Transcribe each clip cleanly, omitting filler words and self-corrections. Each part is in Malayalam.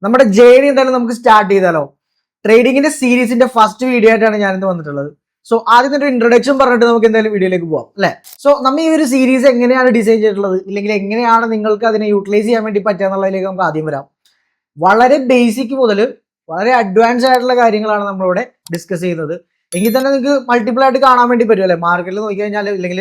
നമ്മുടെ ജേണി എന്തായാലും നമുക്ക് സ്റ്റാർട്ട് ചെയ്താലോ. ട്രേഡിങ്ങിന്റെ സീരീസിന്റെ ഫസ്റ്റ് വീഡിയോ ആയിട്ടാണ് ഞാനിന്ന് വന്നിട്ടുള്ളത്. സോ ആദ്യം ഒരു ഇൻട്രൊഡക്ഷൻ പറഞ്ഞിട്ട് നമുക്ക് എന്തായാലും വീഡിയോയിലേക്ക് പോവാം അല്ലെ. സോ നമ്മൾ ഈ ഒരു സീരീസ് എങ്ങനെയാണ് ഡിസൈൻ ചെയ്തിട്ടുള്ളത്, ഇല്ലെങ്കിൽ എങ്ങനെയാണ് നിങ്ങൾക്ക് അതിനെ യൂട്ടിലൈസ് ചെയ്യാൻ വേണ്ടി പറ്റുക എന്നുള്ളതിലേക്ക് നമുക്ക് ആദ്യം വരാം. വളരെ ബേസിക് മുതൽ വളരെ അഡ്വാൻസ് ആയിട്ടുള്ള കാര്യങ്ങളാണ് നമ്മളിവിടെ ഡിസ്കസ് ചെയ്യുന്നത്. എങ്കിൽ തന്നെ നിങ്ങൾക്ക് മൾട്ടിപ്പിൾ ആയിട്ട് കാണാൻ വേണ്ടി പറ്റും അല്ലെ. മാർക്കറ്റിൽ നോക്കിക്കഴിഞ്ഞാൽ ഇല്ലെങ്കിൽ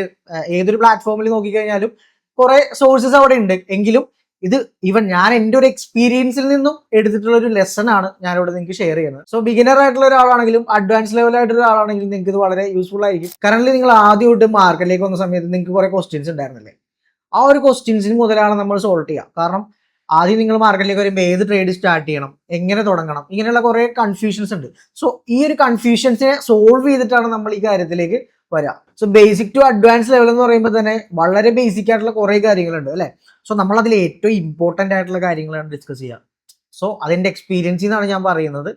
ഏതൊരു പ്ലാറ്റ്ഫോമിൽ നോക്കിക്കഴിഞ്ഞാലും കുറെ സോഴ്സസ് അവിടെ ഉണ്ട്. എങ്കിലും ഇത് ഈവൻ ഞാൻ എൻ്റെ ഒരു എക്സ്പീരിയൻസിൽ നിന്നും എടുത്തിട്ടുള്ള ഒരു ലെസൺ ആണ് ഞാനിവിടെ നിങ്ങൾക്ക് ഷെയർ ചെയ്യുന്നത്. സോ ബിഗിനർ ആയിട്ടുള്ള ഒരാളാണെങ്കിലും അഡ്വാൻസ് ലെവൽ ആയിട്ടുള്ള ഒരാളാണെങ്കിലും നിങ്ങൾക്ക് ഇത് വളരെ യൂസ്ഫുൾ ആയിരിക്കും. കറന്റ് നിങ്ങൾ ആദ്യമായിട്ട് മാർക്കറ്റിലേക്ക് വന്ന സമയത്ത് നിങ്ങൾക്ക് കുറെ ക്വസ്റ്റ്യൻസ് ഉണ്ടായിരുന്നില്ലേ. ആ ഒരു ക്വസ്റ്റ്യൻസിന് മുതലാണ് നമ്മൾ സോൾവ് ചെയ്യുക. കാരണം ആദ്യം നിങ്ങൾ മാർക്കറ്റിലേക്ക് വരുമ്പോൾ ഏത് ട്രേഡ് സ്റ്റാർട്ട് ചെയ്യണം, എങ്ങനെ തുടങ്ങണം, ഇങ്ങനെയുള്ള കുറെ കൺഫ്യൂഷൻസ് ഉണ്ട്. സോ ഈ ഒരു കൺഫ്യൂഷൻസിനെ സോൾവ് ചെയ്തിട്ടാണ് നമ്മൾ ഈ കാര്യത്തിലേക്ക് വരാം. So basic to advance level എന്ന് പറയുമ്പോൾ തന്നെ വളരെ ബേസിക് ആയിട്ടുള്ള കുറെ കാര്യങ്ങളുണ്ട് അല്ലെ. സോ നമ്മൾ അതിൽ ഏറ്റവും ഇമ്പോർട്ടൻ്റ് ആയിട്ടുള്ള കാര്യങ്ങളാണ് ഡിസ്കസ് ചെയ്യുക. സോ അതിൻ്റെ എക്സ്പീരിയൻസിൽ നിന്നാണ് ഞാൻ പറയുന്നത്.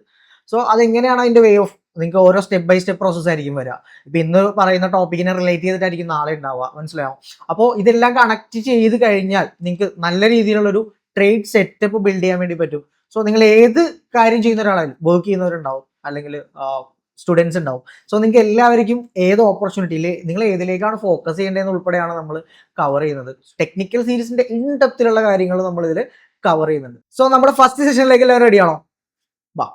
സോ അതെങ്ങനെയാണ് അതിൻ്റെ വേ ഓഫ് നിങ്ങൾക്ക് ഓരോ സ്റ്റെപ്പ് ബൈ സ്റ്റെപ്പ് പ്രോസസ് ആയിരിക്കും വരിക. ഇപ്പം ഇന്ന് പറയുന്ന ടോപ്പിക്കിനെ റിലേറ്റ് ചെയ്തിട്ടായിരിക്കും നാളെ ഉണ്ടാവുക, മനസ്സിലാവും. അപ്പോൾ ഇതെല്ലാം കണക്ട് ചെയ്ത് കഴിഞ്ഞാൽ നിങ്ങൾക്ക് നല്ല രീതിയിലുള്ളൊരു ട്രേഡ് സെറ്റപ്പ് ബിൽഡ് ചെയ്യാൻ വേണ്ടി പറ്റും. സോ നിങ്ങൾ ഏത് കാര്യം ചെയ്യുന്ന ഒരാളായാലും, വർക്ക് ചെയ്യുന്നവരുണ്ടാവും അല്ലെങ്കിൽ സ്റ്റുഡൻസ് ഉണ്ടാവും. സോ നിങ്ങൾക്ക് എല്ലാവർക്കും ഏത് ഓപ്പർച്യൂണിറ്റിയിൽ നിങ്ങൾ ഏതിലേക്കാണ് ഫോക്കസ് ചെയ്യേണ്ടതെന്ന് ഉൾപ്പെടെയാണ് നമ്മൾ കവർ ചെയ്യുന്നത്. ടെക്നിക്കൽ സീരീസിന്റെ ഇൻ ഡെപ്തിലുള്ള കാര്യങ്ങൾ നമ്മൾ ഇതിൽ കവർ ചെയ്യുന്നുണ്ട്. സോ നമ്മുടെ ഫസ്റ്റ് സെഷനിലേക്ക് എല്ലാവരും റെഡിയാണോ? വാ.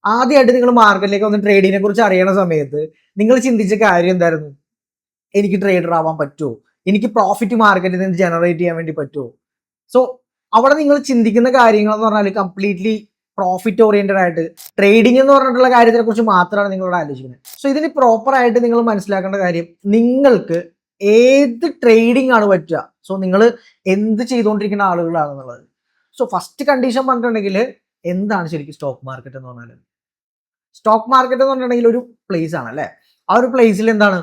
ആദ്യമായിട്ട് നിങ്ങൾ മാർക്കറ്റിലേക്ക് വന്ന് ട്രേഡിങ്ങിനെ കുറിച്ച് അറിയണ സമയത്ത് നിങ്ങൾ ചിന്തിച്ച കാര്യം എന്തായിരുന്നു? എനിക്ക് ട്രേഡർ ആവാൻ പറ്റുമോ, എനിക്ക് പ്രോഫിറ്റ് മാർക്കറ്റിൽ നിന്ന് ജനറേറ്റ് ചെയ്യാൻ വേണ്ടി പറ്റുമോ? സോ അവിടെ നിങ്ങൾ ചിന്തിക്കുന്ന കാര്യങ്ങൾ എന്ന് പറഞ്ഞാൽ കംപ്ലീറ്റ്ലി പ്രോഫിറ്റ് ഓറിയന്റഡ് ആയിട്ട് ട്രേഡിംഗ് എന്ന് പറഞ്ഞിട്ടുള്ള കാര്യത്തിനെ കുറിച്ച് മാത്രമാണ് നിങ്ങളോട് ആലോചിക്കുന്നത്. സോ ഇതിന് പ്രോപ്പർ ആയിട്ട് നിങ്ങൾ മനസ്സിലാക്കേണ്ട കാര്യം, നിങ്ങൾക്ക് ഏത് ട്രേഡിംഗ് ആണ് പറ്റുക. സോ നിങ്ങൾ എന്ത് ചെയ്തുകൊണ്ടിരിക്കുന്ന ആളുകളാണെന്നുള്ളത്. സോ ഫസ്റ്റ് കണ്ടീഷൻ പറഞ്ഞിട്ടുണ്ടെങ്കിൽ എന്താണ് ശരിക്കും സ്റ്റോക്ക് മാർക്കറ്റ് എന്ന് പറഞ്ഞാൽ? സ്റ്റോക്ക് മാർക്കറ്റ് എന്ന് പറഞ്ഞിട്ടുണ്ടെങ്കിൽ ഒരു പ്ലേസ് ആണ് അല്ലെ. ആ ഒരു പ്ലേസിൽ എന്താണ്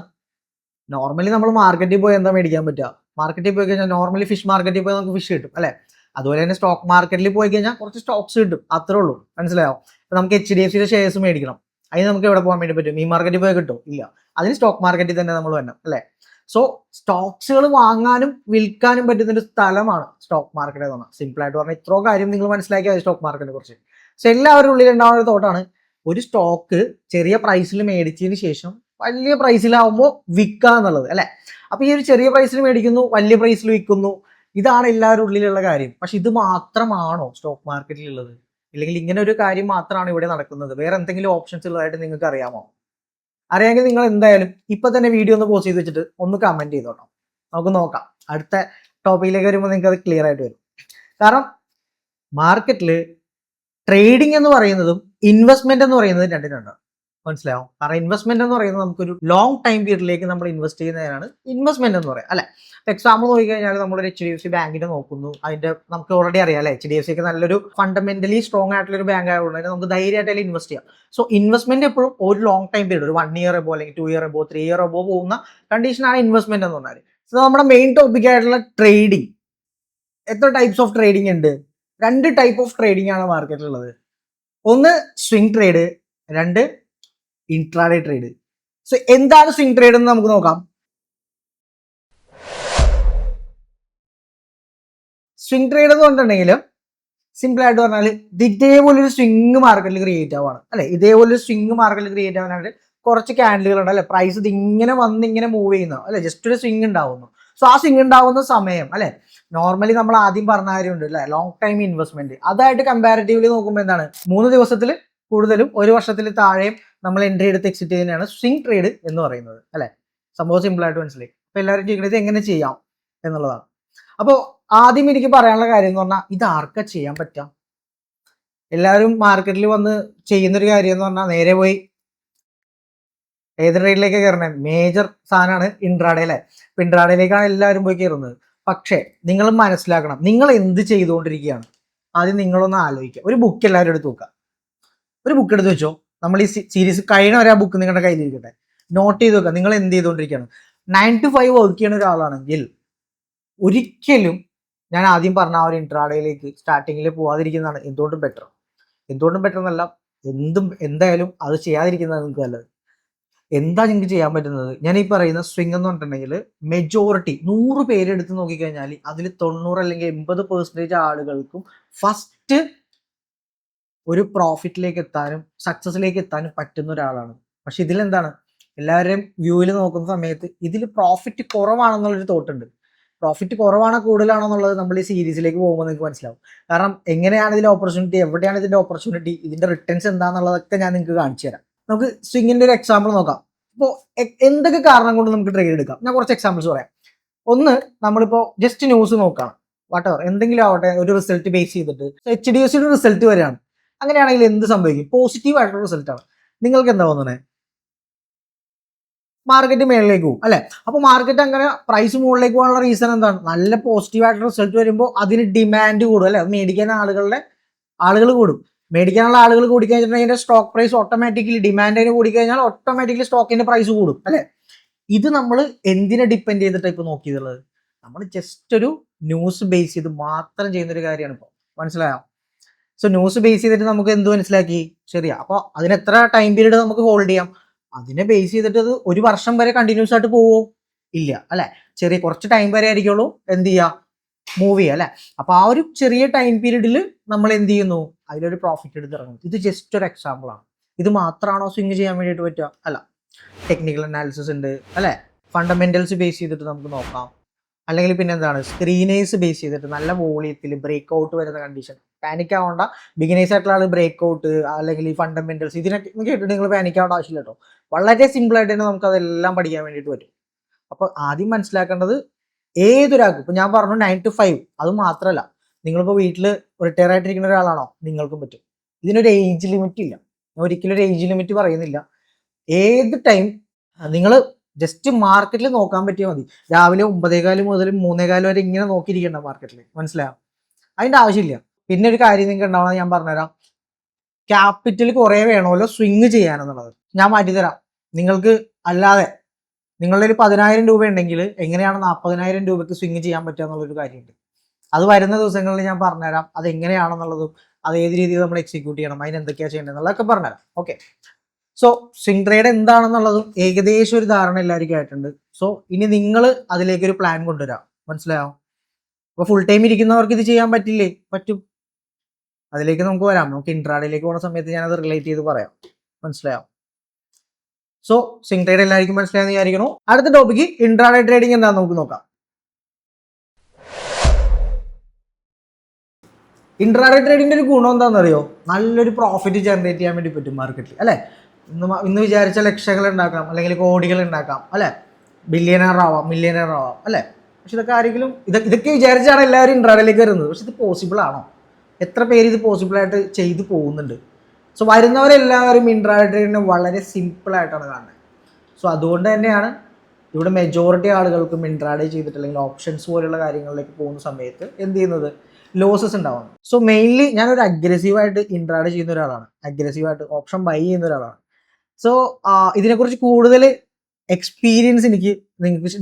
നോർമലി നമ്മൾ മാർക്കറ്റിൽ പോയി എന്താ മേടിക്കാൻ പറ്റുക? മാർക്കറ്റിൽ പോയി കഴിഞ്ഞാൽ നോർമലി ഫിഷ് മാർക്കറ്റിൽ പോയി നമുക്ക് ഫിഷ് കിട്ടും അല്ലെ. അതുപോലെ തന്നെ സ്റ്റോക്ക് മാർക്കറ്റിൽ പോയി കഴിഞ്ഞാൽ കുറച്ച് സ്റ്റോക്സ് കിട്ടും, അത്രേ ഉള്ളൂ, മനസ്സിലായോ. ഇപ്പൊ നമുക്ക് HDFCയുടെ ഷെയർസ് മേടിക്കണം, അതിന് നമുക്ക് എവിടെ പോകാൻ വേണ്ടി പറ്റും? ഈ മാർക്കറ്റിൽ പോയി കിട്ടും? ഇല്ല. അതിന് സ്റ്റോക്ക് മാർക്കറ്റിൽ തന്നെ നമ്മൾ വരണം അല്ലെ. സോ സ്റ്റോക്സുകൾ വാങ്ങാനും വിൽക്കാനും പറ്റുന്ന ഒരു സ്ഥലമാണ് സ്റ്റോക്ക് മാർക്കറ്റ് എന്ന് പറഞ്ഞാൽ. സിമ്പിൾ ആയിട്ട് പറഞ്ഞാൽ ഇത്രയോ കാര്യം നിങ്ങൾ മനസ്സിലാക്കിയാൽ സ്റ്റോക്ക് മാർക്കറ്റിനെ കുറിച്ച്. സോ എല്ലാവരുടെ ഉള്ളിൽ ഉണ്ടാവുന്ന ഒരു തോട്ടാണ്, ഒരു സ്റ്റോക്ക് ചെറിയ പ്രൈസിൽ മേടിച്ചതിന് ശേഷം വലിയ പ്രൈസിലാവുമ്പോൾ വിൽക്കുക എന്നുള്ളത് അല്ലെ. അപ്പൊ ഈ ഒരു ചെറിയ പ്രൈസിൽ മേടിക്കുന്നു, വലിയ പ്രൈസിൽ വിൽക്കുന്നു, ഇതാണ് എല്ലാവരുടെ ഉള്ളിലുള്ള കാര്യം. പക്ഷെ ഇത് മാത്രമാണോ സ്റ്റോക്ക് മാർക്കറ്റിൽ ഉള്ളത്? ഇല്ലെങ്കിൽ ഇങ്ങനെ ഒരു കാര്യം മാത്രമാണ് ഇവിടെ നടക്കുന്നത്? വേറെ എന്തെങ്കിലും ഓപ്ഷൻസ് ഉള്ളതായിട്ട് നിങ്ങൾക്ക് അറിയാമോ? അറിയാമെങ്കിൽ നിങ്ങൾ എന്തായാലും ഇപ്പൊ തന്നെ വീഡിയോ ഒന്ന് പോസ്റ്റ് ചെയ്ത് വെച്ചിട്ട് ഒന്ന് കമന്റ് ചെയ്തോട്ടോ. നമുക്ക് നോക്കാം. അടുത്ത ടോപ്പിക്കിലേക്ക് വരുമ്പോൾ നിങ്ങൾക്ക് അത് ക്ലിയർ ആയിട്ട് വരും. കാരണം മാർക്കറ്റിൽ ട്രേഡിംഗ് എന്ന് പറയുന്നതും ഇൻവെസ്റ്റ്മെന്റ് എന്ന് പറയുന്നതും രണ്ടും രണ്ടാണ്, മനസ്സിലാവും. കാരണം ഇൻവെസ്റ്റ്മെന്റ് എന്ന് പറയുന്നത് നമുക്കൊരു ലോങ് ടൈം പീരീഡിലേക്ക് നമ്മൾ ഇൻവെസ്റ്റ് ചെയ്യുന്നതിനാണ് ഇൻവെസ്റ്റ്മെന്റ് എന്ന് പറയാം അല്ലെ. എക്സാമ്പിൾ നോക്കിക്കഴിഞ്ഞാൽ നമ്മളൊരു HDFC ബാങ്കിനെ നോക്കുന്നു. അതിന്റെ നമുക്ക് ഓൾറെഡി അറിയാം അല്ലെ, HDFC ഒക്കെ നല്ലൊരു ഫണ്ടമെന്റലി സ്ട്രോങ് ആയിട്ടുള്ള ഒരു ബാങ്ക് ആയതുകൊണ്ട് നമുക്ക് ധൈര്യമായിട്ട് അതിൽ ഇൻവെസ്റ്റ് ചെയ്യാം. സോ ഇൻവെസ്റ്റ്മെന്റ് എപ്പോഴും ഒരു ലോങ് ടൈം പീരീഡ്, ഒരു 1 ഇയർ എബോ അല്ലെങ്കിൽ 2 ഇയർ എബോ 3 ഇയർ എബോ പോകുന്ന കണ്ടീഷനാണ് ഇൻവെസ്റ്റ്മെന്റ് എന്ന് പറഞ്ഞാൽ. സോ നമ്മുടെ മെയിൻ ടോപ്പിക് ആയിട്ടുള്ള ട്രേഡിംഗ്, എത്ര ടൈപ്സ് ഓഫ് ട്രേഡിംഗ് ഉണ്ട്? 2 ടൈപ്പ് ഓഫ് ട്രേഡിംഗ് ആണ് മാർക്കറ്റിലുള്ളത്. ഒന്ന് swing trade, 2 intraday trade. So എന്താണ് സ്വിംഗ് ട്രേഡ് എന്ന് നമുക്ക് നോക്കാം. സ്വിംഗ് ട്രേഡ് എന്ന് പറഞ്ഞിട്ടുണ്ടെങ്കിൽ സിമ്പിൾ ആയിട്ട് പറഞ്ഞാൽ ഇതേപോലൊരു സ്വിംഗ് മാർക്കറ്റിൽ ക്രിയേറ്റ് ആവുകയാണ് അല്ലെ. ഇതേപോലൊരു സ്വിംഗ് മാർക്കറ്റിൽ ക്രിയേറ്റ് ആവാനായിട്ട് കുറച്ച് ക്യാൻഡിലുകൾ ഉണ്ട് അല്ലെ. പ്രൈസ് ഇത് ഇങ്ങനെ വന്ന് ഇങ്ങനെ മൂവ് ചെയ്യുന്നു അല്ലെ, ജസ്റ്റ് ഒരു സ്വിംഗ് ഉണ്ടാവുന്നു. സോ ആ സ്വിംഗ് ഉണ്ടാവുന്ന സമയം അല്ലെ, നോർമലി നമ്മൾ ആദ്യം പറഞ്ഞ കാര്യമുണ്ട് അല്ലെ, ലോങ് ടൈം ഇൻവെസ്റ്റ്മെന്റ്. അതായിട്ട് കമ്പാരിറ്റീവ്ലി നോക്കുമ്പോൾ എന്താണ്, 3 ദിവസത്തിൽ കൂടുതലും 1 വർഷത്തിൽ താഴെയും നമ്മൾ എൻട്രി എടുത്ത് എക്സിറ്റ് ചെയ്യുന്നതാണ് സ്വിംഗ് ട്രേഡ് എന്ന് പറയുന്നത് അല്ലെ. സംഭവം സിമ്പിൾ ആയിട്ട് മനസ്സിലായി. അപ്പൊ എല്ലാവരും ചെയ്യുന്നത് എങ്ങനെ ചെയ്യാം എന്നുള്ളതാണ്. അപ്പോൾ ആദ്യം എനിക്ക് പറയാനുള്ള കാര്യം എന്ന് പറഞ്ഞാൽ, ഇത് ആർക്കാ ചെയ്യാൻ പറ്റാം? എല്ലാവരും മാർക്കറ്റിൽ വന്ന് ചെയ്യുന്നൊരു കാര്യം എന്ന് പറഞ്ഞാൽ നേരെ പോയി ഏത് ട്രേഡിലേക്ക് കയറണേ? മേജർ സാധനമാണ് ഇൻട്രാഡേ അല്ലെ. ഇപ്പൊ ഇൻട്രാഡേയിലേക്കാണ് എല്ലാവരും പോയി കയറുന്നത്. പക്ഷേ നിങ്ങൾ മനസ്സിലാക്കണം, നിങ്ങൾ എന്ത് ചെയ്തുകൊണ്ടിരിക്കുകയാണ്. ആദ്യം നിങ്ങളൊന്ന് ആലോചിക്കുക. ഒരു ബുക്ക് എല്ലാവരും എടുത്ത് നോക്കുക. ഒരു ബുക്ക് എടുത്ത് വെച്ചോ. നമ്മൾ ഈ സീരീസ് കഴിഞ്ഞ വരെ ആ ബുക്ക് നിങ്ങളുടെ കയ്യിലിരിക്കട്ടെ. നോട്ട് ചെയ്ത് വെക്കുക നിങ്ങൾ എന്ത് ചെയ്തുകൊണ്ടിരിക്കുകയാണ്. 9 to 5 വർക്ക് ചെയ്യുന്ന ഒരാളാണെങ്കിൽ ഒരിക്കലും ഞാൻ ആദ്യം പറഞ്ഞ ആ ഒരു ഇൻട്രാഡേയിലേക്ക് സ്റ്റാർട്ടിങ്ങിൽ പോവാതിരിക്കുന്നതാണ് എന്തുകൊണ്ടും ബെറ്റർ. എന്തുകൊണ്ടും ബെറ്റർ എന്നല്ല, എന്തായാലും അത് ചെയ്യാതിരിക്കുന്നതാണ് നിങ്ങൾക്ക് നല്ലത്. എന്താ നിങ്ങൾക്ക് ചെയ്യാൻ പറ്റുന്നത്? ഞാൻ ഈ പറയുന്ന സ്വിംഗ് എന്ന് പറഞ്ഞിട്ടുണ്ടെങ്കിൽ മെജോറിറ്റി 100 പേരെടുത്ത് നോക്കിക്കഴിഞ്ഞാൽ അതിൽ 90 അല്ലെങ്കിൽ 80% ആളുകൾക്കും ഫസ്റ്റ് ഒരു പ്രോഫിറ്റിലേക്ക് എത്താനും സക്സസിലേക്ക് എത്താനും പറ്റുന്ന ഒരാളാണ്. പക്ഷെ ഇതിലെന്താണ്, എല്ലാവരുടെയും വ്യൂവിൽ നോക്കുന്ന സമയത്ത് ഇതിൽ പ്രോഫിറ്റ് കുറവാണെന്നുള്ളൊരു തോട്ടുണ്ട്. പ്രോഫിറ്റ് കുറവാണോ കൂടുതലാണോ എന്നുള്ളത് നമ്മൾ ഈ സീരീസിലേക്ക് പോകുമ്പോൾ നിങ്ങൾക്ക് മനസ്സിലാവും. കാരണം എങ്ങനെയാണ് ഇതിന്റെ ഓപ്പർച്യൂണിറ്റി, എവിടെയാണ് ഇതിന്റെ ഓപ്പർച്യൂണിറ്റി, ഇതിന്റെ റിട്ടേൺസ് എന്താണെന്നുള്ളതൊക്കെ ഞാൻ നിങ്ങൾക്ക് കാണിച്ചു തരാം. നമുക്ക് സ്വിങ്ങിന്റെ ഒരു എക്സാമ്പിൾ നോക്കാം. ഇപ്പോൾ എന്തൊക്കെ കാരണം കൊണ്ട് നമുക്ക് ട്രേഡ് എടുക്കാം, ഞാൻ കുറച്ച് എക്സാമ്പിൾസ് പറയാം. ഒന്ന്, നമ്മളിപ്പോൾ ജസ്റ്റ് ന്യൂസ് നോക്കാം, വാട്ടെവർ എന്തെങ്കിലും ആവട്ടെ, ഒരു റിസൾട്ട് ബേസ് ചെയ്തിട്ട് HDFC റിസൾട്ട് വരികയാണ്. അങ്ങനെയാണെങ്കിൽ എന്ത് സംഭവിക്കും? പോസിറ്റീവ് ആയിട്ടുള്ള റിസൾട്ടാണ്. നിങ്ങൾക്ക് എന്താ തോന്നുന്നത്? മാർക്കറ്റ് മേളിലേക്ക് പോകും അല്ലെ? അപ്പൊ മാർക്കറ്റ് അങ്ങനെ പ്രൈസ് മുകളിലേക്ക് പോകാനുള്ള റീസൺ എന്താണ്? നല്ല പോസിറ്റീവ് ആയിട്ടുള്ള റിസൾട്ട് വരുമ്പോൾ അതിന് ഡിമാൻഡ് കൂടും അല്ലെ? മേടിക്കാൻ ആളുകൾ കൂടും. മേടിക്കാനുള്ള ആളുകൾ കൂടിക്കഴിഞ്ഞിട്ടുണ്ടെങ്കിൽ അതിന്റെ സ്റ്റോക്ക് പ്രൈസ് ഓട്ടോമാറ്റിക്കലി, ഡിമാൻഡിന് കൂടിക്കഴിഞ്ഞാൽ ഓട്ടോമാറ്റിക്കലി സ്റ്റോക്കിന്റെ പ്രൈസ് കൂടും അല്ലെ? ഇത് നമ്മൾ എന്തിനെ ഡിപ്പെൻഡ് ചെയ്തിട്ട് ഇപ്പൊ നോക്കിയിട്ടുള്ളത്? നമ്മൾ ജസ്റ്റ് ഒരു ന്യൂസ് ബേസ് ചെയ്ത് മാത്രം ചെയ്യുന്ന ഒരു കാര്യമാണ് ഇപ്പോൾ. മനസ്സിലായോ? സോ ന്യൂസ് ബേസ് ചെയ്തിട്ട് നമുക്ക് എന്ത് മനസ്സിലാക്കി? ശരിയാ. അപ്പോൾ അതിന് എത്ര ടൈം പീരീഡ് നമുക്ക് ഹോൾഡ് ചെയ്യാം? അതിനെ ബേസ് ചെയ്തിട്ട് അത് ഒരു വർഷം വരെ കണ്ടിന്യൂസ് ആയിട്ട് പോവോ? ഇല്ല അല്ലെ? ചെറിയ കുറച്ച് ടൈം വരെ ആയിരിക്കുള്ളൂ എന്ത് ചെയ്യുക, മൂവ് ചെയ്യുക അല്ലെ? അപ്പൊ ആ ഒരു ചെറിയ ടൈം പീരീഡിൽ നമ്മൾ എന്ത് ചെയ്യുന്നു, അതിലൊരു പ്രോഫിറ്റ് എടുത്ത് ഇറങ്ങും. ഇത് ജസ്റ്റ് ഒരു എക്സാമ്പിൾ ആണ്. ഇത് മാത്രമാണോ സ്വിങ് ചെയ്യാൻ വേണ്ടിയിട്ട് പറ്റുക? അല്ല. ടെക്നിക്കൽ അനാലിസിസ് ഉണ്ട് അല്ലെ? ഫണ്ടമെന്റൽസ് ബേസ് ചെയ്തിട്ട് നമുക്ക് നോക്കാം. അല്ലെങ്കിൽ പിന്നെ എന്താണ്, സ്ക്രീനേഴ്സ് ബേസ് ചെയ്തിട്ട് നല്ല വോളിയത്തിൽ ബ്രേക്ക് ഔട്ട് വരുന്ന കണ്ടീഷൻ. പാനിക് ആവേണ്ട. ബിഗിനേഴ്സ് ആയിട്ടുള്ള ആൾ ബ്രേക്ക് ഔട്ട് അല്ലെങ്കിൽ ഈ ഫണ്ടമെന്റൽസ് ഇതിനൊക്കെ കേട്ടിട്ട് നിങ്ങൾ പാനിക് ആവേണ്ട ആവശ്യമില്ല കേട്ടോ. വളരെ സിമ്പിൾ ആയിട്ട് തന്നെ നമുക്ക് അതെല്ലാം പഠിക്കാൻ വേണ്ടിയിട്ട് പറ്റും. അപ്പൊ ആദ്യം മനസ്സിലാക്കേണ്ടത്, ഏതൊരാൾക്കും, ഇപ്പൊ ഞാൻ പറഞ്ഞു 9 to 5, അത് മാത്രമല്ല, നിങ്ങളിപ്പോൾ വീട്ടിൽ റിട്ടയർ ആയിട്ടിരിക്കുന്ന ഒരാളാണോ, നിങ്ങൾക്കും പറ്റും. ഇതിനൊരു ഏജ് ലിമിറ്റ് ഇല്ല. ഞാൻ ഒരിക്കലും ഒരു ഏജ് ലിമിറ്റ് പറയുന്നില്ല. ഏത് ടൈം നിങ്ങൾ ജസ്റ്റ് മാർക്കറ്റിൽ നോക്കാൻ പറ്റിയാൽ മതി. രാവിലെ 9:15 മുതൽ 3:15 വരെ ഇങ്ങനെ നോക്കിയിരിക്കേണ്ട മാർക്കറ്റിൽ. മനസ്സിലായോ? അതിന്റെ ആവശ്യമില്ല. പിന്നെ ഒരു കാര്യം നിങ്ങൾക്ക് ഉണ്ടാവണം, ഞാൻ പറഞ്ഞുതരാം. ക്യാപിറ്റൽ കുറേ വേണമല്ലോ സ്വിങ് ചെയ്യാനെന്നുള്ളത്. ഞാൻ മാറ്റിത്തരാം. നിങ്ങൾക്ക് അല്ലാതെ നിങ്ങളുടെ ഒരു 10,000 രൂപ ഉണ്ടെങ്കിൽ എങ്ങനെയാണ് 40,000 രൂപയ്ക്ക് സ്വിങ് ചെയ്യാൻ പറ്റുക എന്നുള്ളൊരു കാര്യമുണ്ട്. അത് വരുന്ന ദിവസങ്ങളിൽ ഞാൻ പറഞ്ഞുതരാം. അത് എങ്ങനെയാണെന്നുള്ളതും അത് ഏത് രീതിയിൽ നമ്മൾ എക്സിക്യൂട്ട് ചെയ്യണം, അതിന് എന്തൊക്കെയാണ് ചെയ്യേണ്ടത് എന്നുള്ളതൊക്കെ പറഞ്ഞുതരാം. ഓക്കെ. സോ സ്വിംഗ് ട്രേഡ് എന്താണെന്നുള്ളതും ഏകദേശം ഒരു ധാരണ എല്ലാവർക്കും ആയിട്ടുണ്ട്. സോ ഇനി നിങ്ങൾ അതിലേക്കൊരു പ്ലാൻ കൊണ്ടുവരാം. മനസ്സിലായോ? അപ്പോൾ ഫുൾ ടൈം ഇരിക്കുന്നവർക്ക് ഇത് ചെയ്യാൻ പറ്റില്ലേ? പറ്റും. അതിലേക്ക് നമുക്ക് വരാം. നമുക്ക് ഇൻട്രാഡേയിലേക്ക് പോകുന്ന സമയത്ത് ഞാനത് റിലേറ്റ് ചെയ്ത് പറയാം. മനസ്സിലായോ? സോ സ്വിംഗ് ട്രേഡ് എല്ലാവർക്കും മനസ്സിലായെന്ന് വിചാരിക്കണോ? അടുത്ത ടോപ്പിക്ക് ഇൻട്രാഡേ ട്രേഡിംഗ് എന്താണെന്ന് നമുക്ക് നോക്കാം. ഇൻട്രാഡേ ട്രേഡിങ്ങിന്റെ ഒരു ഗുണം എന്താണെന്നറിയോ? നല്ലൊരു പ്രോഫിറ്റ് ജനറേറ്റ് ചെയ്യാൻ വേണ്ടി പറ്റും മാർക്കറ്റിൽ അല്ലെ? ഇന്ന് വിചാരിച്ച ലക്ഷങ്ങൾ ഉണ്ടാക്കാം, അല്ലെങ്കിൽ കോടികൾ ഉണ്ടാക്കാം അല്ലെ? ബില്യണർ ആവാം, മില്യണർ ആവാം അല്ലെ? പക്ഷെ ഇതൊക്കെ ആരെങ്കിലും ഇതൊക്കെ വിചാരിച്ചാണ് എല്ലാവരും ഇൻട്രാഡേയിലേക്ക് വരുന്നത്. പക്ഷെ ഇത് പോസിബിൾ ആണോ? എത്ര പേര് ഇത് പോസിബിൾ ആയിട്ട് ചെയ്തു പോകുന്നുണ്ട്? സോ വരുന്നവരെല്ലാവരും ഇൻട്രാഡേ ട്രേഡിനെ വളരെ സിമ്പിൾ ആയിട്ടാണ് കാണുന്നത്. സോ അതുകൊണ്ട് തന്നെയാണ് ഇവിടെ മെജോറിറ്റി ആളുകൾക്കും ഇൻട്രാഡേ ചെയ്തിട്ട് അല്ലെങ്കിൽ ഓപ്ഷൻസ് പോലുള്ള കാര്യങ്ങളിലേക്ക് പോകുന്ന സമയത്ത് എന്ത് ചെയ്യുന്നത്, ലോസസ് ഉണ്ടാവുന്നത്. സോ മെയിൻലി ഞാനൊരു അഗ്രസീവായിട്ട് ഇൻട്രാഡേ ചെയ്യുന്ന ഒരാളാണ്. അഗ്രസീവായിട്ട് ഓപ്ഷൻ ബൈ ചെയ്യുന്ന ഒരാളാണ്. സോ ഇതിനെക്കുറിച്ച് കൂടുതൽ എക്സ്പീരിയൻസ് എനിക്ക്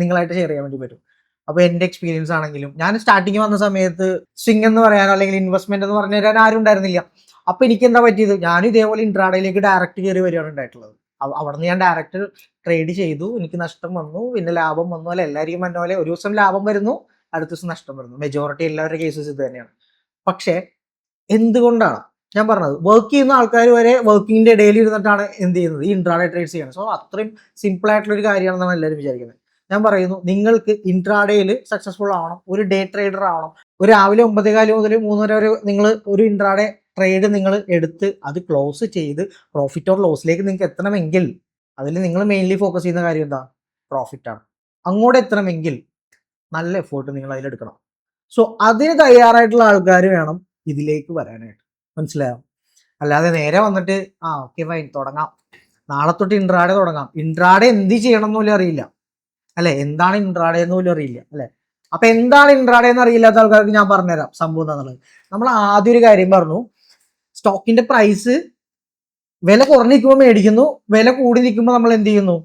നിങ്ങളായിട്ട് ഷെയർ ചെയ്യാൻ വേണ്ടി പറ്റും. അപ്പോൾ എൻ്റെ എക്സ്പീരിയൻസ് ആണെങ്കിലും, ഞാൻ സ്റ്റാർട്ടിങ് വന്ന സമയത്ത് സ്വിംഗ് എന്ന് പറയാനോ അല്ലെങ്കിൽ ഇൻവെസ്റ്റ്മെന്റ് എന്ന് പറഞ്ഞു തരാൻ ആരും ഉണ്ടായിരുന്നില്ല. അപ്പോൾ എനിക്ക് എന്താ പറ്റിയത്, ഞാനും ഇതേപോലെ ഇൻട്രാഡേയിലേക്ക് ഡയറക്റ്റ് കയറി വരികയാണ് ഉണ്ടായിട്ടുള്ളത്. അവിടെ നിന്ന് ഞാൻ ഡയറക്റ്റ് ട്രേഡ് ചെയ്തു, എനിക്ക് നഷ്ടം വന്നു, പിന്നെ ലാഭം വന്നു. അല്ല, എല്ലാവരെയും പറഞ്ഞ പോലെ ഒരു ദിവസം ലാഭം വരുന്നു, അടുത്ത ദിവസം നഷ്ടം വരുന്നു. മെജോറിറ്റി എല്ലാവരുടെ കേസസ് ഇത് തന്നെയാണ്. പക്ഷേ എന്തുകൊണ്ടാണ് ഞാൻ പറഞ്ഞത്, വർക്ക് ചെയ്യുന്ന ആൾക്കാർ വരെ വർക്കിങ്ങിന്റെ ഇടയിൽ ഇരുന്നിട്ടാണ് എന്ത് ചെയ്യുന്നത്, ഈ ഇൻട്രാഡേ ട്രേഡ്സ് ചെയ്യുന്നത്. സോ അത്രയും സിമ്പിൾ ആയിട്ടുള്ള ഒരു കാര്യമാണെന്നാണ് എല്ലാവരും വിചാരിക്കുന്നത്. ഞാൻ പറയുന്നു, നിങ്ങൾക്ക് ഇൻട്രാഡേയിൽ സക്സസ്ഫുൾ ആവണം, ഒരു ഡേ ട്രേഡർ ആവണം. ഒരു രാവിലെ 9:15 മുതൽ 3:30 വരെ നിങ്ങൾ ഒരു ഇൻട്രാഡേ ട്രേഡ് നിങ്ങൾ എടുത്ത് അത് ക്ലോസ് ചെയ്ത് പ്രോഫിറ്റ് ഓർ ലോസിലേക്ക് നിങ്ങൾക്ക് എത്തണമെങ്കിൽ അതിൽ നിങ്ങൾ മെയിൻലി ഫോക്കസ് ചെയ്യുന്ന കാര്യം എന്താ? പ്രോഫിറ്റാണ്. അങ്ങോട്ട് എത്തണമെങ്കിൽ നല്ല എഫേർട്ട് നിങ്ങൾ അതിലെടുക്കണം. സോ അതിന് തയ്യാറായിട്ടുള്ള ആൾക്കാർ വേണം ഇതിലേക്ക് വരാനായിട്ട്. മനസ്സിലായോ? അല്ലാതെ നേരെ വന്നിട്ട് ഓക്കെ ഫൈൻ തുടങ്ങാം, നാളെ തൊട്ട് ഇൻട്രാഡേ തുടങ്ങാം, ഇൻട്രാഡേ എന്ത് ചെയ്യണം എന്ന് പോലും അറിയില്ല അല്ലെ? എന്താണ് ഇൻട്രാഡേ എന്ന് പോലും അറിയില്ല അല്ലെ? അപ്പൊ എന്താണ് ഇൻട്രാഡേ എന്ന് അറിയില്ലാത്ത ആൾക്കാർക്ക് ഞാൻ പറഞ്ഞുതരാം സംഭവം എന്താണെന്നുള്ളത്. നമ്മൾ ആദ്യം ഒരു കാര്യം പറഞ്ഞു, സ്റ്റോക്കിന്റെ പ്രൈസ് വില കുറഞ്ഞു നിൽക്കുമ്പോൾ മേടിക്കുന്നു, വില കൂടി നിൽക്കുമ്പോൾ നമ്മൾ എന്ത് ചെയ്യുന്നു,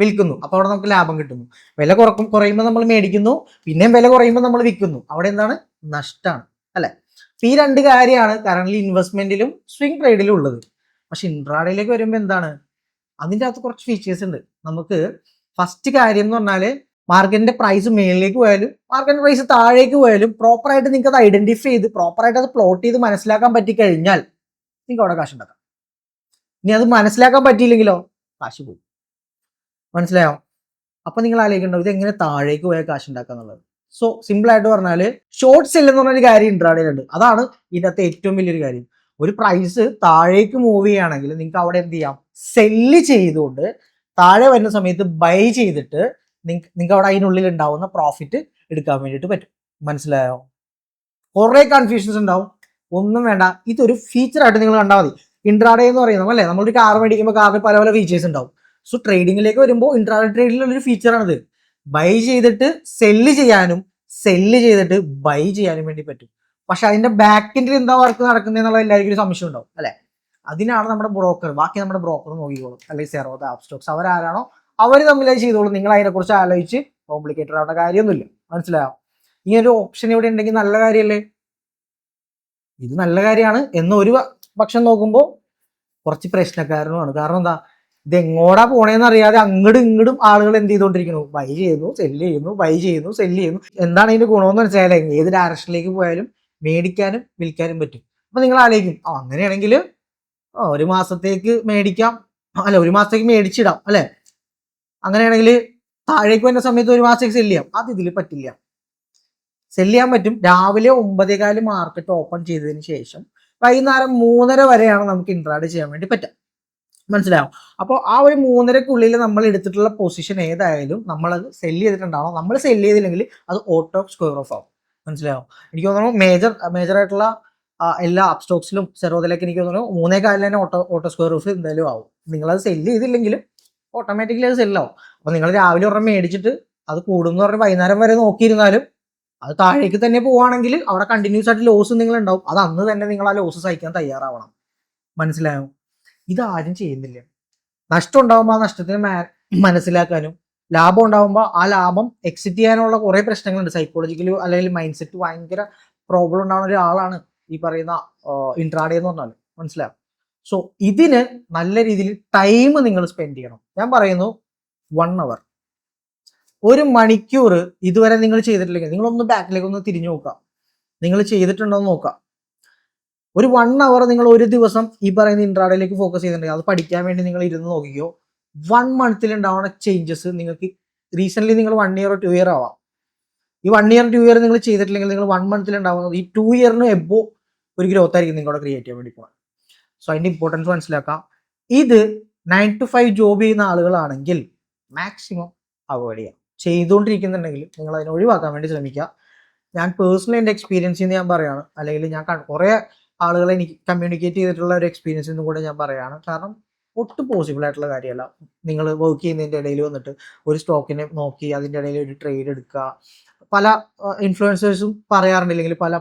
വിൽക്കുന്നു. അപ്പൊ അവിടെ നമുക്ക് ലാഭം കിട്ടുന്നു. വില കുറയുമ്പോൾ നമ്മൾ മേടിക്കുന്നു, പിന്നെയും വില കുറയുമ്പോൾ നമ്മൾ വിൽക്കുന്നു. അവിടെ എന്താണ്, നഷ്ടമാണ് അല്ലെ? ഈ രണ്ട് കാര്യമാണ് കറന്റ് ഇൻവെസ്റ്റ്മെന്റിലും സ്വിംഗ് ട്രേഡിലും ഉള്ളത്. പക്ഷെ ഇൻട്രാഡേയിലേക്ക് വരുമ്പോൾ എന്താണ്, അതിൻ്റെ അകത്ത് കുറച്ച് ഫീച്ചേഴ്സ് ഉണ്ട്. നമുക്ക് ഫസ്റ്റ് കാര്യം എന്ന് പറഞ്ഞാല് മാർക്കറ്റിന്റെ പ്രൈസ് മേളിലേക്ക് പോയാലും മാർക്കറ്റ് പ്രൈസ് താഴേക്ക് പോയാലും പ്രോപ്പറായിട്ട് നിങ്ങൾക്ക് അത് ഐഡന്റിഫൈ ചെയ്ത് പ്രോപ്പറായിട്ട് അത് പ്ലോട്ട് ചെയ്ത് മനസ്സിലാക്കാൻ പറ്റിക്കഴിഞ്ഞാൽ നിങ്ങൾക്ക് അവിടെ കാശ് ഉണ്ടാക്കാം. ഇനി അത് മനസ്സിലാക്കാൻ പറ്റിയില്ലെങ്കിലോ കാശ് പോകും. മനസ്സിലായോ? അപ്പൊ നിങ്ങൾ ആലോചിക്കണ്ടോ ഇത് എങ്ങനെ താഴേക്ക് പോയാൽ കാശ് ഉണ്ടാക്കുക എന്നുള്ളത്. സോ സിമ്പിൾ ആയിട്ട് പറഞ്ഞാൽ ഷോർട്ട് സെൽ എന്ന് പറഞ്ഞൊരു കാര്യം ഇൻട്രാഡേയിലുണ്ട്. അതാണ് ഇതിനകത്ത് ഏറ്റവും വലിയൊരു കാര്യം. ഒരു പ്രൈസ് താഴേക്ക് മൂവ് ചെയ്യുകയാണെങ്കിൽ നിങ്ങൾക്ക് അവിടെ എന്ത് ചെയ്യാം, സെല്ല് ചെയ്തുകൊണ്ട് താഴെ വരുന്ന സമയത്ത് ബൈ ചെയ്തിട്ട് നിങ്ങൾക്ക് അവിടെ അതിനുള്ളിൽ ഉണ്ടാവുന്ന പ്രോഫിറ്റ് എടുക്കാൻ വേണ്ടിയിട്ട് പറ്റും. മനസ്സിലായോ? കുറെ കൺഫ്യൂഷൻസ് ഉണ്ടാവും. ഒന്നും വേണ്ട, ഇതൊരു ഫീച്ചറായിട്ട് നിങ്ങൾ കണ്ടാൽ മതി. ഇൻട്രാഡേ എന്ന് പറയുന്നത് അല്ലേ, നമ്മളൊരു കാർ മേടിക്കുമ്പോൾ കാറിന് പല പല ഫീച്ചേഴ്സ് ഉണ്ടാവും. സോ ട്രേഡിങ്ങിലേക്ക് വരുമ്പോൾ ഇൻട്രാഡേ ട്രേഡിലുള്ളൊരു ഫീച്ചറാണിത്. ബൈ ചെയ്തിട്ട് സെല്ല് ചെയ്യാനും സെല്ല് ചെയ്തിട്ട് ബൈ ചെയ്യാനും വേണ്ടി പറ്റും. പക്ഷെ അതിന്റെ ബാക്കിൻ്റെ എന്താ വർക്ക് നടക്കുന്നത് എന്നുള്ള എല്ലാവർക്കും ഒരു സംശയം ഉണ്ടാവും അല്ലെ. അതിനാണ് നമ്മുടെ ബ്രോക്കർ, ബാക്കി നമ്മുടെ ബ്രോക്കർ നോക്കിക്കോളും, അല്ലെങ്കിൽ സെറോദ, ആപ്സ്റ്റോക്സ്, അവരാരാണോ അവർ തമ്മിൽ ചെയ്തോളും. നിങ്ങൾ അതിനെക്കുറിച്ച് ആലോചിച്ച് കോംപ്ലിക്കേറ്റഡ് ആവേണ്ട കാര്യമൊന്നുമില്ല. മനസ്സിലായോ? ഇങ്ങനൊരു ഓപ്ഷൻ ഇവിടെ ഉണ്ടെങ്കിൽ നല്ല കാര്യമല്ലേ? ഇത് നല്ല കാര്യമാണ്. എന്നൊരു പക്ഷം നോക്കുമ്പോൾ കുറച്ച് പ്രശ്നക്കാരനുമാണ്. കാരണം എന്താ, ഇത് എങ്ങോട്ടാ പോണേന്ന് അറിയാതെ അങ്ങോട്ടും ഇങ്ങോട്ടും ആളുകൾ എന്ത് ചെയ്തുകൊണ്ടിരിക്കുന്നു, ബൈ ചെയ്യുന്നു, സെല്ല് ചെയ്യുന്നു, ബൈ ചെയ്യുന്നു, സെല്ല് ചെയ്യുന്നു. എന്താണ് ഇതിന്റെ ഗുണമെന്ന് മനസ്സിലായാലേ ഏത് ഡയറക്ഷനിലേക്ക് പോയാലും മേടിക്കാനും വിൽക്കാനും പറ്റും. അപ്പൊ നിങ്ങൾ ആലോചിക്കും, അങ്ങനെയാണെങ്കിൽ ഒരു മാസത്തേക്ക് മേടിക്കാം, അല്ല ഒരു മാസത്തേക്ക് മേടിച്ചിടാം അല്ലെ, അങ്ങനെയാണെങ്കിൽ താഴേക്ക് വരുന്ന സമയത്ത് ഒരു മാസത്തേക്ക് സെല്ല് ചെയ്യാം. അത് ഇതിൽ പറ്റില്ല. സെല്ല് ചെയ്യാൻ പറ്റും രാവിലെ 9:15 മാർക്കറ്റ് ഓപ്പൺ ചെയ്തതിന് ശേഷം വൈകുന്നേരം 3:30 വരെയാണ് നമുക്ക് ഇൻട്രാഡേ ചെയ്യാൻ വേണ്ടി പറ്റുക. മനസ്സിലാവും? അപ്പോൾ ആ ഒരു 3:30-ക്കുള്ളിൽ നമ്മൾ എടുത്തിട്ടുള്ള പൊസിഷൻ ഏതായാലും നമ്മളത് സെല്ല് ചെയ്തിട്ടുണ്ടാവണം. നമ്മൾ സെല്ല് ചെയ്തില്ലെങ്കിൽ അത് ഓട്ടോ സ്ക്വയർ ഓഫ് ആവും. മനസ്സിലാവും? എനിക്ക് തോന്നുന്നു മേജറായിട്ടുള്ള എല്ലാ അപ് സ്റ്റോക്സിലും സെറോദയിലേക്ക് എനിക്ക് തോന്നുന്നു 3:15 തന്നെ ഓട്ടോ സ്ക്വയർ ഓഫ് എന്തായാലും ആവും. നിങ്ങളത് സെല്ല് ചെയ്തില്ലെങ്കിൽ ഓട്ടോമാറ്റിക്കലി അത് സെല്ലാവും. അപ്പോൾ നിങ്ങൾ രാവിലെ ഒരെണ്ണം മേടിച്ചിട്ട് അത് കൂടുമെന്ന് പറഞ്ഞ് വൈകുന്നേരം വരെ നോക്കിയിരുന്നാലും അത് താഴേക്ക് തന്നെ പോവുകയാണെങ്കിൽ അവിടെ കണ്ടിന്യൂസ് ആയിട്ട് ലോസ് നിങ്ങൾ ഉണ്ടാവും. അത് അന്ന് തന്നെ നിങ്ങൾ ആ ലോസ് സഹിക്കാൻ തയ്യാറാവണം. മനസ്സിലായോ? ഇതാരും ചെയ്യുന്നില്ല. നഷ്ടം ഉണ്ടാകുമ്പോൾ ആ നഷ്ടത്തിന് മനസ്സിലാക്കാനും ലാഭം ഉണ്ടാകുമ്പോൾ ആ ലാഭം എക്സിറ്റ് ചെയ്യാനുള്ള കുറേ പ്രശ്നങ്ങളുണ്ട്. സൈക്കോളജിക്കലി അല്ലെങ്കിൽ മൈൻഡ് സെറ്റ് ഭയങ്കര പ്രോബ്ലം ഉണ്ടാകുന്ന ഒരാളാണ് ഈ പറയുന്ന ഇൻട്രാഡേ എന്ന് പറഞ്ഞാൽ. മനസ്സിലാവും? സോ ഇതിന് നല്ല രീതിയിൽ ടൈം നിങ്ങൾ സ്പെൻഡ് ചെയ്യണം. ഞാൻ പറയുന്നു 1 hour, 1 മണിക്കൂർ ഇതുവരെ നിങ്ങൾ ചെയ്തിട്ടില്ലെങ്കിൽ നിങ്ങളൊന്ന് ബാക്കിലേക്ക് ഒന്ന് തിരിഞ്ഞു നോക്കുക, നിങ്ങൾ ചെയ്തിട്ടുണ്ടോ എന്ന് നോക്കുക. ഒരു 1 hour നിങ്ങൾ ഒരു ദിവസം ഈ പറയുന്ന ഇൻട്രാഡേയിലേക്ക് ഫോക്കസ് ചെയ്തിട്ടുണ്ടെങ്കിൽ അത് പഠിക്കാൻ വേണ്ടി നിങ്ങൾ ഇരുന്ന് നോക്കിക്കോ. 1 monthൽ ഉണ്ടാവുന്ന ചേഞ്ചസ് നിങ്ങൾക്ക് റീസെന്റ് നിങ്ങൾ 1 year or 2 year ആവാം. ഈ 1 year 2 year നിങ്ങൾ ചെയ്തിട്ടില്ലെങ്കിൽ നിങ്ങൾ 1 monthൽ ഉണ്ടാവുന്നത് ഈ 2 year എബോ ഒരു ഗ്രോത്ത് ആയിരിക്കും നിങ്ങളുടെ ക്രിയേറ്റ് ചെയ്യാൻ വേണ്ടി പോകാൻ. സോ അതിന്റെ ഇമ്പോർട്ടൻസ് മനസ്സിലാക്കാം. ഇത് 9 to 5 ജോബ് ചെയ്യുന്ന ആളുകളാണെങ്കിൽ മാക്സിമം അവോയ്ഡ് ചെയ്യാം. ചെയ്തുകൊണ്ടിരിക്കുന്നുണ്ടെങ്കിൽ നിങ്ങൾ അതിനെ ഒഴിവാക്കാൻ വേണ്ടി ശ്രമിക്കുക. ഞാൻ പേഴ്സണലി എൻ്റെ എക്സ്പീരിയൻസിൽ നിന്ന് ഞാൻ പറയുകയാണ്, അല്ലെങ്കിൽ ഞാൻ കുറേ ആളുകളെ എനിക്ക് കമ്മ്യൂണിക്കേറ്റ് ചെയ്തിട്ടുള്ള ഒരു എക്സ്പീരിയൻസിൽ നിന്നും കൂടെ ഞാൻ പറയുകയാണ്. കാരണം ഒട്ടും പോസിബിൾ ആയിട്ടുള്ള കാര്യമല്ല നിങ്ങൾ വർക്ക് ചെയ്യുന്നതിൻ്റെ ഇടയിൽ വന്നിട്ട് ഒരു സ്റ്റോക്കിനെ നോക്കി അതിൻ്റെ ഇടയിൽ ഒരു ട്രേഡ് എടുക്കുക. പല ഇൻഫ്ലുവൻസേഴ്സും പറയാറുണ്ട്, അല്ലെങ്കിൽ പല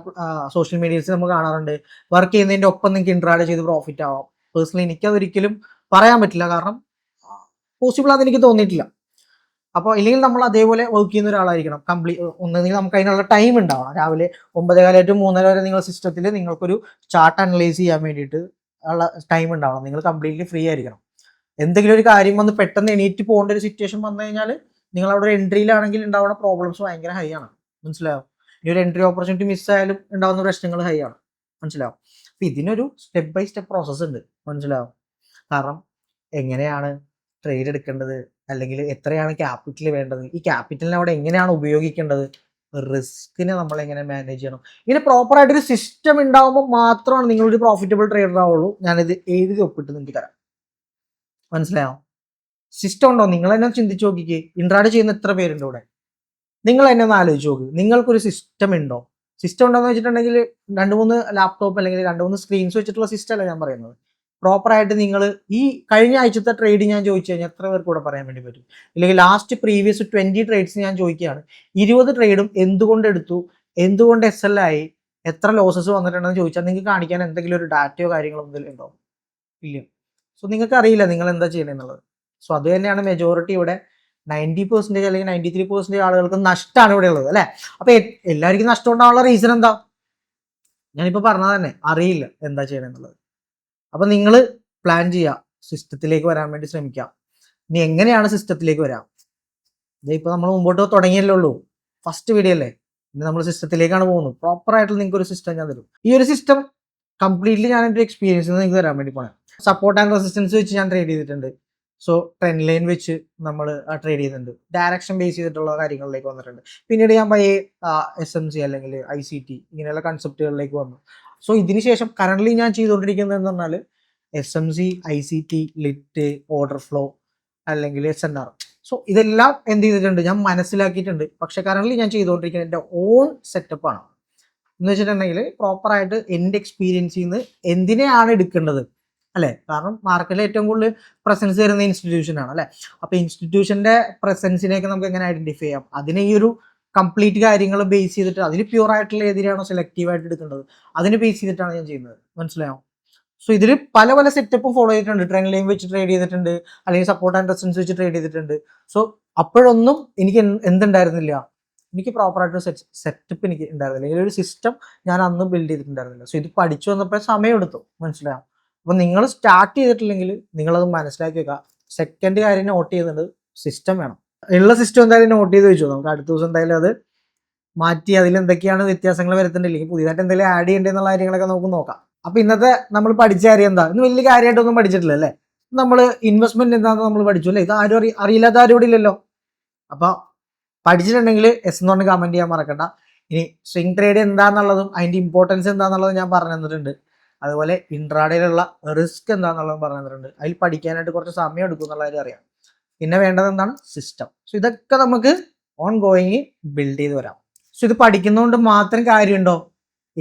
സോഷ്യൽ മീഡിയസിൽ നമ്മൾ കാണാറുണ്ട്, വർക്ക് ചെയ്യുന്നതിൻ്റെ ഒപ്പം നിങ്ങൾക്ക് ഇൻട്രാഡ് ചെയ്ത് പ്രോഫിറ്റ് ആവാം. പേഴ്സണലി എനിക്കതൊരിക്കലും പറയാൻ പറ്റില്ല, കാരണം പോസിബിൾ ആണെന്ന് എനിക്ക് തോന്നിയിട്ടില്ല. അപ്പോൾ ഇല്ലെങ്കിൽ നമ്മൾ അതേപോലെ വർക്ക് ചെയ്യുന്ന ഒരാളായിരിക്കണം. ഒന്നെങ്കിൽ നമുക്ക് അതിനുള്ള ടൈം ഉണ്ടാവണം. രാവിലെ 9:15 to 3:30 വരെ നിങ്ങൾ സിസ്റ്റത്തിൽ നിങ്ങൾക്കൊരു ചാർട്ട് അനലൈസ് ചെയ്യാൻ വേണ്ടിയിട്ട് ഉള്ള ടൈം ഉണ്ടാവണം. നിങ്ങൾ കംപ്ലീറ്റ്ലി ഫ്രീ ആയിരിക്കണം. എന്തെങ്കിലും ഒരു കാര്യം വന്ന് പെട്ടെന്ന് എണീറ്റ് പോകേണ്ട ഒരു സിറ്റുവേഷൻ വന്നു കഴിഞ്ഞാൽ നിങ്ങൾ അവിടെ ഒരു എൻട്രിയിലാണെങ്കിൽ ഉണ്ടാവുന്ന പ്രോബ്ലംസ് ഭയങ്കര ഹൈ ആണ്. മനസ്സിലാവും? ഇനി ഒരു എൻട്രി ഓപ്പർച്യൂണിറ്റി മിസ്സായാലും ഉണ്ടാകുന്ന പ്രശ്നങ്ങൾ ഹൈ ആണ്. മനസ്സിലാവും? അപ്പം ഇതിനൊരു സ്റ്റെപ്പ് ബൈ സ്റ്റെപ്പ് പ്രോസസ്സ് ഉണ്ട്. മനസ്സിലാവും? കാരണം എങ്ങനെയാണ് ട്രേഡ് എടുക്കേണ്ടത്, അല്ലെങ്കിൽ എത്രയാണ് ക്യാപിറ്റൽ വേണ്ടത്, ഈ ക്യാപിറ്റലിനെ അവിടെ എങ്ങനെയാണ് ഉപയോഗിക്കേണ്ടത്, റിസ്കിനെ നമ്മൾ എങ്ങനെ മാനേജ് ചെയ്യണം, ഇങ്ങനെ പ്രോപ്പറായിട്ടൊരു സിസ്റ്റം ഉണ്ടാകുമ്പോൾ മാത്രമാണ് നിങ്ങളൊരു പ്രോഫിറ്റബിൾ ട്രേഡർ ആവുള്ളൂ. ഞാനിത് എഴുതി ഒപ്പിട്ട് നിങ്ങൾക്ക് തരാം. മനസ്സിലായോ? സിസ്റ്റം ഉണ്ടോ? നിങ്ങൾ തന്നെ ചിന്തിച്ച് നോക്കിക്കേ. ഇൻട്രാഡ് ചെയ്യുന്ന എത്ര പേരുണ്ട് ഇവിടെ? നിങ്ങൾ തന്നെ ഒന്ന് ആലോചിച്ച് നോക്ക്. നിങ്ങൾക്കൊരു സിസ്റ്റം ഉണ്ടോ? സിസ്റ്റം ഉണ്ടോയെന്ന് വെച്ചിട്ടുണ്ടെങ്കിൽ 2-3 ലാപ്ടോപ്പ് അല്ലെങ്കിൽ 2-3 സ്ക്രീൻസ് വെച്ചിട്ടുള്ള സിസ്റ്റം അല്ല ഞാൻ പറയുന്നത്. പ്രോപ്പറായിട്ട് നിങ്ങൾ ഈ കഴിഞ്ഞ ആഴ്ചത്തെ ട്രേഡ് ഞാൻ ചോദിച്ചു കഴിഞ്ഞാൽ എത്ര പേർക്ക് കൂടെ പറയാൻ വേണ്ടി പറ്റും? അല്ലെങ്കിൽ ലാസ്റ്റ് പ്രീവിയസ് 20 ട്രേഡ്സ് ഞാൻ ചോദിക്കുകയാണ്, 20 ട്രേഡും എന്തുകൊണ്ട് എടുത്തു, എന്തുകൊണ്ട് SL ആയി, എത്ര ലോസസ് വന്നിട്ടുണ്ടെന്ന് ചോദിച്ചാൽ നിങ്ങൾക്ക് കാണിക്കാൻ എന്തെങ്കിലും ഒരു ഡാറ്റയോ കാര്യങ്ങളോ എന്തെങ്കിലും ഉണ്ടോ? ഇല്ല. സോ നിങ്ങൾക്ക് അറിയില്ല നിങ്ങൾ എന്താ ചെയ്യണമെന്നുള്ളത്. സോ അത് തന്നെയാണ് മെജോറിറ്റി ഇവിടെ 90% അല്ലെങ്കിൽ 93% ആളുകൾക്ക് നഷ്ടമാണ് ഇവിടെ ഉള്ളത് അല്ലേ. അപ്പൊ എല്ലാവർക്കും നഷ്ടം ഉണ്ടാവാനുള്ള റീസൺ എന്താ? ഞാനിപ്പോൾ പറഞ്ഞത് തന്നെ, അറിയില്ല എന്താ ചെയ്യണമെന്നുള്ളത്. അപ്പൊ നിങ്ങൾ പ്ലാൻ ചെയ്യുക, സിസ്റ്റത്തിലേക്ക് വരാൻ വേണ്ടി ശ്രമിക്കുക. ഇനി എങ്ങനെയാണ് സിസ്റ്റത്തിലേക്ക് വരാം? ഇതിപ്പോൾ നമ്മൾ മുമ്പോട്ട് തുടങ്ങിയല്ലേ ഉള്ളൂ, ഫസ്റ്റ് വീഡിയോ അല്ലേ, ഇനി നമ്മൾ സിസ്റ്റത്തിലേക്കാണ് പോകുന്നത്. പ്രോപ്പർ ആയിട്ടുള്ള നിങ്ങൾക്ക് ഒരു സിസ്റ്റം ഞാൻ തരും. ഈ ഒരു സിസ്റ്റം കംപ്ലീറ്റ്ലി ഞാൻ എൻ്റെ എക്സ്പീരിയൻസ് നിങ്ങൾക്ക് തരാൻ വേണ്ടി പോണേ. സപ്പോർട്ട് ആൻഡ് റെസിസ്റ്റൻസ് വെച്ച് ഞാൻ ട്രേഡ് ചെയ്തിട്ടുണ്ട്. സോ ട്രെൻഡ് ലൈൻ വെച്ച് നമ്മൾ ട്രേഡ് ചെയ്തിട്ടുണ്ട്. ഡയറക്ഷൻ ബേസ് ചെയ്തിട്ടുള്ള കാര്യങ്ങളിലേക്ക് വന്നിട്ടുണ്ട്. പിന്നീട് ഞാൻ പയ്യെ SMC അല്ലെങ്കിൽ ICT ഇങ്ങനെയുള്ള കൺസെപ്റ്റുകളിലേക്ക് വന്നു. സോ ഇതിന് ശേഷം കറന്റ് ഞാൻ ചെയ്തുകൊണ്ടിരിക്കുന്നത് എന്ന് പറഞ്ഞാൽ SMC, ICT, lit, order flow അല്ലെങ്കിൽ SNR. സോ ഇതെല്ലാം എന്ത് ചെയ്തിട്ടുണ്ട്, ഞാൻ മനസ്സിലാക്കിയിട്ടുണ്ട്. പക്ഷെ കറന്റ് ഞാൻ ചെയ്തുകൊണ്ടിരിക്കുന്നത് എൻ്റെ ഓൺ സെറ്റപ്പാണ്. എന്ന് വെച്ചിട്ടുണ്ടെങ്കിൽ പ്രോപ്പറായിട്ട് എൻ്റെ എക്സ്പീരിയൻസിൽ നിന്ന് എന്തിനെയാണ് എടുക്കേണ്ടത് അല്ലേ. കാരണം മാർക്കറ്റിൽ ഏറ്റവും കൂടുതൽ പ്രസൻസ് തരുന്ന ഇൻസ്റ്റിറ്റ്യൂഷനാണ് അല്ലേ. അപ്പോൾ ഇൻസ്റ്റിറ്റ്യൂഷൻ്റെ പ്രസൻസിനെയൊക്കെ നമുക്ക് എങ്ങനെ ഐഡന്റിഫൈ ചെയ്യാം, അതിനെ ഈ ഒരു കംപ്ലീറ്റ് കാര്യങ്ങൾ ബേസ് ചെയ്തിട്ട് അതിന് പ്യൂർ ആയിട്ടുള്ള ഏതിനാണോ സെലക്റ്റീവായിട്ട് എടുക്കേണ്ടത് അതിന് ബേസ് ചെയ്തിട്ടാണ് ഞാൻ ചെയ്യുന്നത്. മനസ്സിലായോ? സോ ഇതിൽ പല പല സെറ്റപ്പും ഫോളോ ചെയ്തിട്ടുണ്ട്. ട്രെൻഡ് ലൈൻ വെച്ച് ട്രേഡ് ചെയ്തിട്ടുണ്ട്, അല്ലെങ്കിൽ സപ്പോർട്ട് ആൻഡ് റെസിസ്റ്റൻസ് വെച്ച് ട്രേഡ് ചെയ്തിട്ടുണ്ട്. സോ അപ്പോഴൊന്നും എനിക്ക് എന്തുണ്ടായിരുന്നില്ല, എനിക്ക് പ്രോപ്പറായിട്ട് സെറ്റപ്പ് എനിക്ക് ഉണ്ടായിരുന്നില്ല, അല്ലെങ്കിൽ ഒരു സിസ്റ്റം ഞാൻ അന്ന് ബിൽഡ് ചെയ്തിട്ടുണ്ടായിരുന്നില്ല. സോ ഇത് പഠിച്ചു വന്നപ്പോൾ സമയം എടുത്തു. മനസ്സിലായോ? അപ്പോൾ നിങ്ങൾ സ്റ്റാർട്ട് ചെയ്തിട്ടില്ലെങ്കിൽ നിങ്ങളത് മനസ്സിലാക്കി വെക്കുക. സെക്കൻഡ് കാര്യം നോട്ട് ചെയ്യുന്നത് സിസ്റ്റം വേണം. ഉള്ള സിസ്റ്റം എന്തായാലും നോട്ട് ചെയ്ത് വെച്ചു. നമുക്ക് അടുത്ത ദിവസം എന്തായാലും അത് മാറ്റി അതിൽ എന്തൊക്കെയാണ് വ്യത്യാസങ്ങൾ വരുത്തുന്നില്ലെങ്കിൽ പുതിയതായിട്ട് എന്തെങ്കിലും ആഡ് ചെയ്യേണ്ടതെന്നുള്ള കാര്യങ്ങളൊക്കെ നമുക്ക് നോക്കാം. അപ്പോൾ ഇന്നത്തെ നമ്മൾ പഠിച്ച കാര്യം എന്താ, ഇന്ന് വലിയ കാര്യമായിട്ടൊന്നും പഠിച്ചിട്ടില്ല അല്ലേ. നമ്മൾ ഇൻവെസ്റ്റ്മെന്റ് എന്താണെന്ന് നമ്മൾ പഠിച്ചു അല്ലേ. ഇത് ആരും അറിയില്ലാത്ത ആരും ഇവിടെ ഇല്ലല്ലോ. അപ്പോൾ പഠിച്ചിട്ടുണ്ടെങ്കിൽ എസ് എന്ന് പറഞ്ഞ് കമന്റ് ചെയ്യാൻ മറക്കണ്ട. ഇനി സ്വിംഗ് ട്രേഡ് എന്താണെന്നുള്ളതും അതിന്റെ ഇമ്പോർട്ടൻസ് എന്താണെന്നുള്ളതും ഞാൻ പറഞ്ഞു തന്നിട്ടുണ്ട്. അതുപോലെ ഇൻട്രാഡേയിലുള്ള റിസ്ക് എന്താണെന്നുള്ളതും പറഞ്ഞു തന്നിട്ടുണ്ട്. അതിൽ പഠിക്കാനായിട്ട് കുറച്ച് സമയം എടുക്കും എന്നുള്ള കാര്യം അറിയാം. പിന്നെ വേണ്ടത് എന്താണ്, സിസ്റ്റം. സോ ഇതൊക്കെ നമുക്ക് ഓൺ ഗോയിങ് ബിൽഡ് ചെയ്ത് വരാം. സോ ഇത് പഠിക്കുന്നതുകൊണ്ട് മാത്രം കാര്യമുണ്ടോ,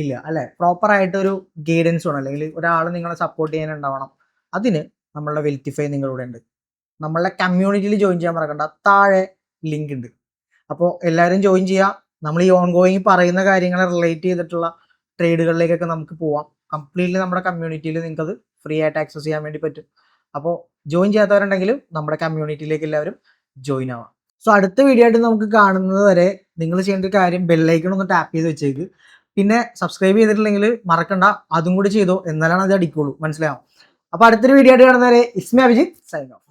ഇല്ല അല്ലെ. പ്രോപ്പർ ആയിട്ട് ഒരു ഗൈഡൻസ് വേണം, അല്ലെങ്കിൽ ഒരാൾ നിങ്ങളെ സപ്പോർട്ട് ചെയ്യാനുണ്ടാവണം. അതിന് നമ്മളുടെ വെൽത്തിഫൈ നിങ്ങളുടെ ഉണ്ട്. നമ്മളുടെ കമ്മ്യൂണിറ്റിയിൽ ജോയിൻ ചെയ്യാൻ മറക്കണ്ട, താഴെ ലിങ്ക് ഉണ്ട്. അപ്പോൾ എല്ലാവരും ജോയിൻ ചെയ്യുക. നമ്മൾ ഈ ഓൺ ഗോയിങ് പറയുന്ന കാര്യങ്ങളെ റിലേറ്റ് ചെയ്തിട്ടുള്ള ട്രേഡുകളിലേക്കൊക്കെ നമുക്ക് പോവാം. കംപ്ലീറ്റ്ലി നമ്മുടെ കമ്മ്യൂണിറ്റിയിൽ നിങ്ങൾക്കത് ഫ്രീ ആയിട്ട് ആക്സസ് ചെയ്യാൻ വേണ്ടി പറ്റും. അപ്പോൾ ജോയിൻ ചെയ്യാത്തവരുണ്ടെങ്കിലും നമ്മുടെ കമ്മ്യൂണിറ്റിയിലേക്ക് എല്ലാവരും ജോയിൻ ആവാം. സോ അടുത്ത വീഡിയോ ആയിട്ട് നമുക്ക് കാണുന്നത് വരെ നിങ്ങൾ ചെയ്യേണ്ട ഒരു കാര്യം, ബെല്ലൈക്കൺ ഒന്ന് ടാപ്പ് ചെയ്ത് വെച്ചേക്ക്. പിന്നെ സബ്സ്ക്രൈബ് ചെയ്തിട്ടില്ലെങ്കിൽ മറക്കണ്ട, അതും കൂടി ചെയ്തോ, എന്നാലാണ് അത് അടിക്കുള്ളൂ. മനസ്സിലാവും? അപ്പോൾ അടുത്തൊരു വീഡിയോ ആയിട്ട് കാണുന്നവരെ ഇസ്മി അഭിജിത്ത് സൈൻ ഓഫ്.